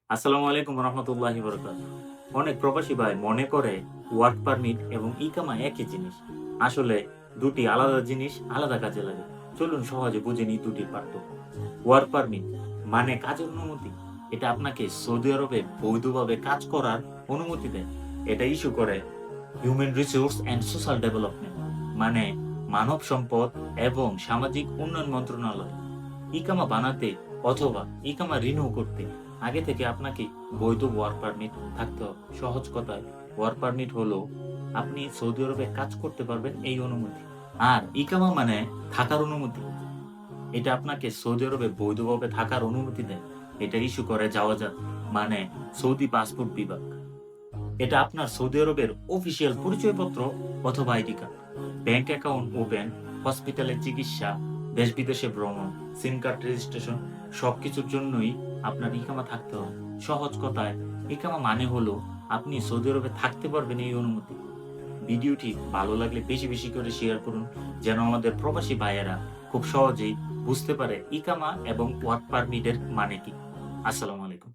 আসসালামু আলাইকুম রহমতুল্লাহি বরকাতুহু। অনেক প্রবাসী ভাই মনে করে ওয়ার্ক পারমিট এবং ইকামা একই জিনিস। আসলে দুটি আলাদা জিনিস, আলাদা কাজে লাগে। চলুন সহজে বুঝে নিই দুটির পার্থক্য। ওয়ার্ক পারমিট মানে কাজের অনুমতি। এটা আপনাকে সৌদি আরবে বৈধভাবে কাজ করার অনুমতি দেয়। এটা ইস্যু করে human resource and social development মানে মানব সম্পদ এবং সামাজিক উন্নয়ন মন্ত্রণালয়। ইকামা বানাতে অথবা ইকামা রিনিউ করতে আগে থেকে আপনাকে বৈধ ওয়ার্ক পারমিট থাকতে হবে। সহজ কথায় ওয়ার্ক পারমিট হলো আপনি সৌদি আরবে কাজ করতে পারবেন এই অনুমতি। আর ইকামা মানে থাকার অনুমতি। এটা আপনাকে সৌদি আরবে বৈধভাবে থাকার অনুমতি দেয়। এটা ইস্যু করে জাওয়াজাত মানে সৌদি পাসপোর্ট বিভাগ। এটা আপনার সৌদি আরবের অফিসিয়াল পরিচয়পত্র অথবা ID card. Bank account open, হসপিটালের চিকিৎসা, দেশ-বিদেশে ভ্রমণ, সিম কার্ড রেজিস্ট্রেশন সবকিছুর জন্যই আপনার ইকামা থাকতে হবে। সহজ কথায় ইকামা মানে হলো আপনি সৌদি আরবে থাকতে পারবেন এই অনুমতি। ভিডিওটি ভালো লাগলে বেশি, বেশি করে শেয়ার করুন যেন আমাদের প্রবাসী ভাইয়েরা খুব সহজেই বুঝতে পারে ইকামা এবং ওয়ার্ক পারমিটের মানে কি। আসসালামু আলাইকুম।